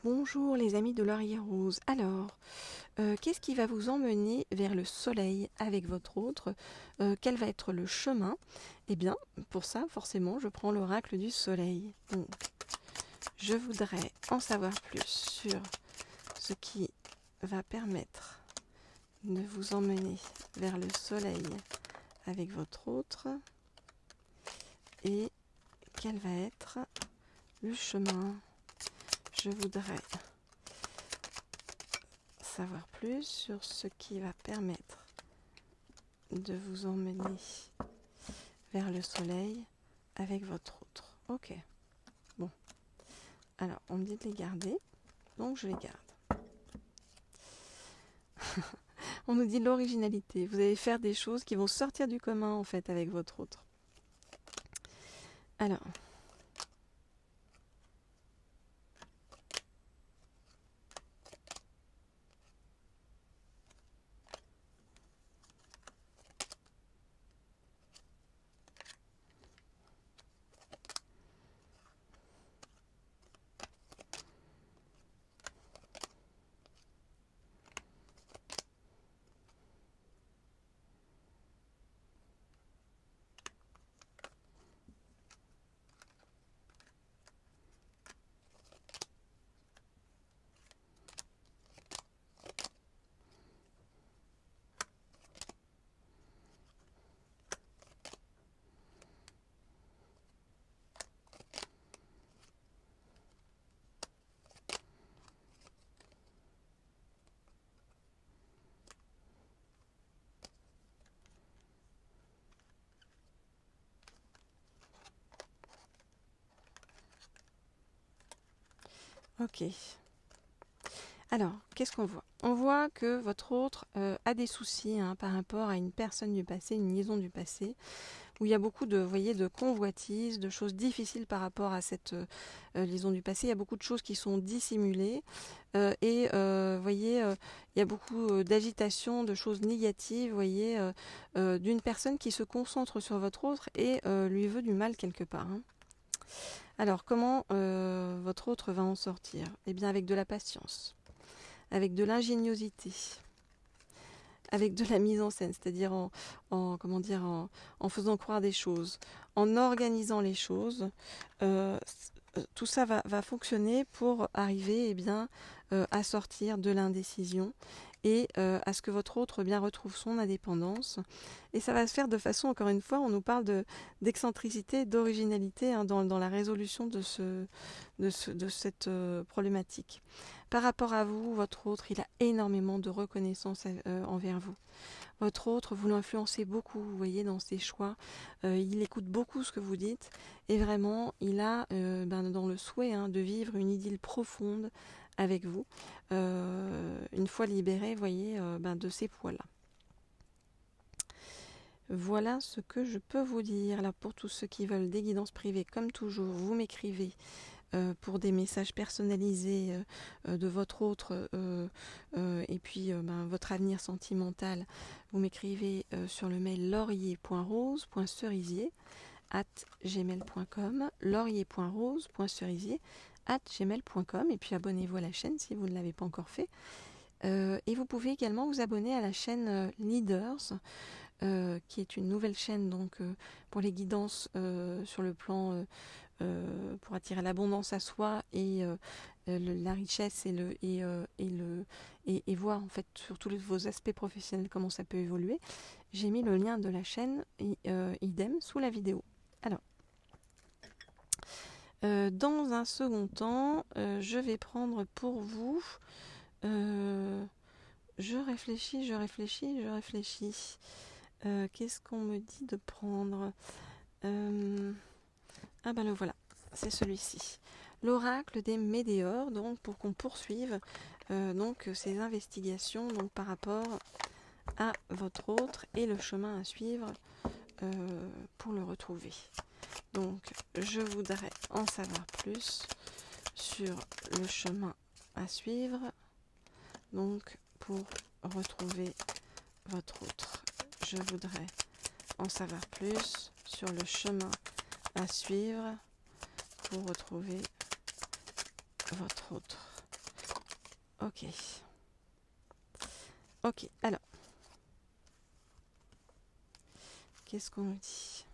Bonjour les amis de Laurier Rose. Alors, qu'est-ce qui va vous emmener vers le soleil avec votre autre? Quel va être le chemin? Eh bien, pour ça, forcément, je prends l'oracle du soleil. Donc, je voudrais en savoir plus sur ce qui va permettre de vous emmener vers le soleil avec votre autre. Et quel va être le chemin? Je voudrais savoir plus sur ce qui va permettre de vous emmener vers le soleil avec votre autre. Ok. Bon. Alors, on me dit de les garder, donc je les garde. On nous dit l'originalité. Vous allez faire des choses qui vont sortir du commun, en fait, avec votre autre. Alors, ok. Alors, qu'est-ce qu'on voit? On voit que votre autre a des soucis par rapport à une personne du passé, une liaison du passé, où il y a beaucoup de, vous voyez, de convoitises, de choses difficiles par rapport à cette liaison du passé. Il y a beaucoup de choses qui sont dissimulées vous voyez, il y a beaucoup d'agitation, de choses négatives, vous voyez, d'une personne qui se concentre sur votre autre et lui veut du mal quelque part. Alors, comment votre autre va en sortir? Eh bien, avec de la patience, avec de l'ingéniosité, avec de la mise en scène, c'est-à-dire comment dire, en faisant croire des choses, en organisant les choses. Tout ça va fonctionner pour arriver à sortir de l'indécision et à ce que votre autre retrouve son indépendance. Et ça va se faire de façon, encore une fois, on nous parle d'excentricité, d'originalité dans la résolution de cette problématique. Par rapport à vous, votre autre, il a énormément de reconnaissance envers vous. Votre autre, vous l'influencez beaucoup, vous voyez, dans ses choix. Il écoute beaucoup ce que vous dites. Et vraiment, il a dans le souhait de vivre une idylle profonde avec vous, une fois libéré, vous voyez, de ces poids-là. Voilà ce que je peux vous dire. Là, pour tous ceux qui veulent des guidances privées, comme toujours, vous m'écrivez pour des messages personnalisés de votre autre et puis votre avenir sentimental. Vous m'écrivez sur le mail laurier.rose.cerisier@gmail.com, laurier.rose.cerisier@gmail.com, et puis abonnez-vous à la chaîne si vous ne l'avez pas encore fait. Et vous pouvez également vous abonner à la chaîne Leaders, qui est une nouvelle chaîne pour les guidances sur le plan pour attirer l'abondance à soi et la richesse et voir en fait sur tous vos aspects professionnels comment ça peut évoluer. J'ai mis le lien de la chaîne idem sous la vidéo. Alors, dans un second temps, je vais prendre pour vous. Je réfléchis. Qu'est-ce qu'on me dit de prendre? Ah ben le voilà, c'est celui-ci. L'oracle des météores, donc pour qu'on poursuive ces investigations par rapport à votre autre et le chemin à suivre pour le retrouver. Donc je voudrais en savoir plus sur le chemin à suivre pour retrouver votre autre. Je voudrais en savoir plus sur le chemin à suivre pour retrouver votre autre. Ok. Ok, alors, qu'est-ce qu'on nous dit?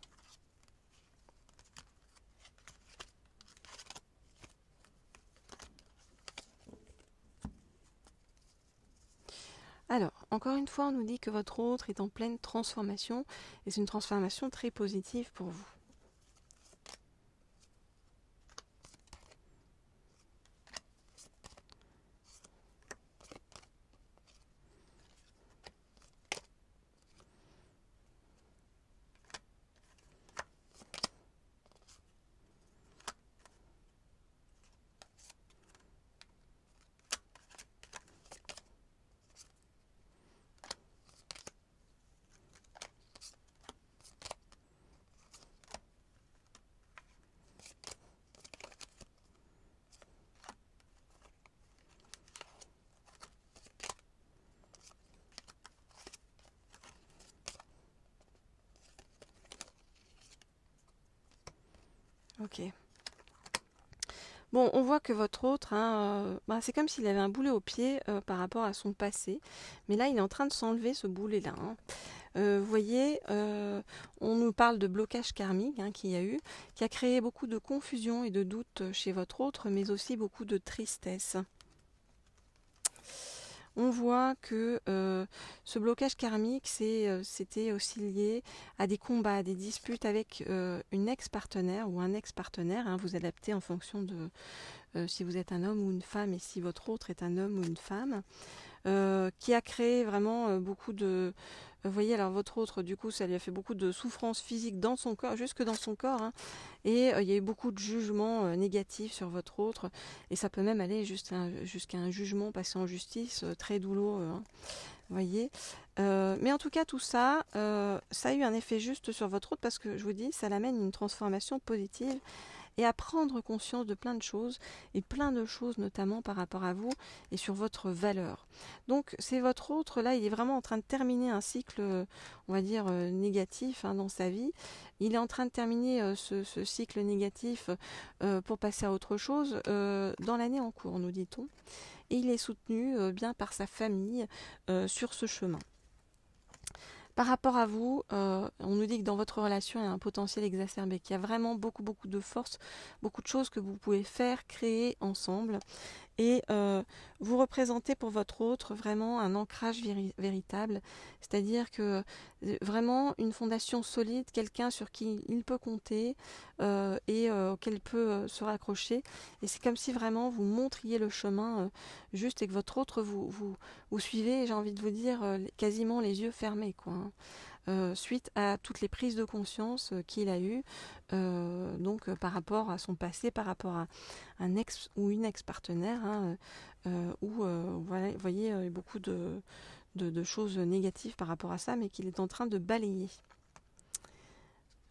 Alors, encore une fois, on nous dit que votre autre est en pleine transformation et c'est une transformation très positive pour vous. Ok. Bon, on voit que votre autre, hein, c'est comme s'il avait un boulet au pied par rapport à son passé. Mais là, il est en train de s'enlever ce boulet-là, hein. Vous voyez, on nous parle de blocage karmique hein, qu'il y a eu, qui a créé beaucoup de confusion et de doute chez votre autre, mais aussi beaucoup de tristesse. On voit que ce blocage karmique, c'était aussi lié à des combats, à des disputes avec une ex-partenaire ou un ex-partenaire. Hein, vous adaptez en fonction de si vous êtes un homme ou une femme et si votre autre est un homme ou une femme. Qui a créé vraiment beaucoup de... Vous voyez, alors votre autre, du coup, ça lui a fait beaucoup de souffrance physique dans son corps, jusque dans son corps. Hein, et il y a eu beaucoup de jugements négatifs sur votre autre. Et ça peut même aller jusqu'à un jugement passé en justice très douloureux. Hein, vous voyez. Mais en tout cas, tout ça, ça a eu un effet juste sur votre autre parce que, je vous dis, ça l'amène une transformation positive et à prendre conscience de plein de choses, et plein de choses notamment par rapport à vous et sur votre valeur. Donc c'est votre autre, là il est vraiment en train de terminer un cycle, on va dire, négatif hein, dans sa vie. Il est en train de terminer ce cycle négatif pour passer à autre chose dans l'année en cours, nous dit-on. Et il est soutenu bien par sa famille sur ce chemin. Par rapport à vous, on nous dit que dans votre relation, il y a un potentiel exacerbé, qu'il y a vraiment beaucoup, beaucoup de force, beaucoup de choses que vous pouvez faire, créer ensemble. Et vous représentez pour votre autre vraiment un ancrage véritable, c'est-à-dire que vraiment une fondation solide, quelqu'un sur qui il peut compter et auquel il peut se raccrocher. Et c'est comme si vraiment vous montriez le chemin juste et que votre autre vous suivez, j'ai envie de vous dire, quasiment les yeux fermés, quoi. Hein. Suite à toutes les prises de conscience qu'il a eues, donc par rapport à son passé, par rapport à un ex ou une ex-partenaire, hein, où voilà, vous voyez, il y a beaucoup de choses négatives par rapport à ça, mais qu'il est en train de balayer.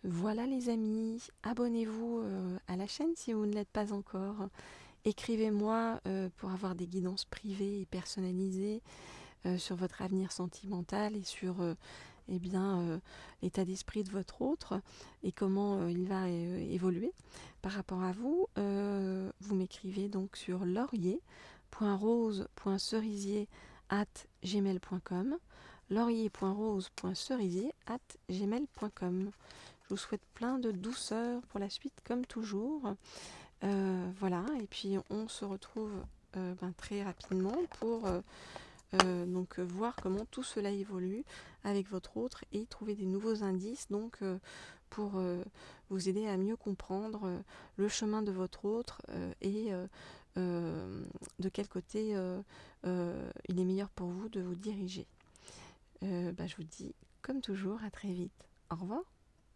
Voilà les amis, abonnez-vous à la chaîne si vous ne l'êtes pas encore. Écrivez-moi pour avoir des guidances privées et personnalisées sur votre avenir sentimental et sur eh bien, l'état d'esprit de votre autre et comment il va évoluer par rapport à vous. Vous m'écrivez donc sur laurier.rose.cerisier@gmail.com laurier.rose.cerisier@gmail.com. Je vous souhaite plein de douceur pour la suite comme toujours. Voilà, et puis on se retrouve très rapidement pour donc voir comment tout cela évolue avec votre autre et trouver des nouveaux indices donc pour vous aider à mieux comprendre le chemin de votre autre et de quel côté il est meilleur pour vous de vous diriger. Je vous dis comme toujours à très vite. Au revoir.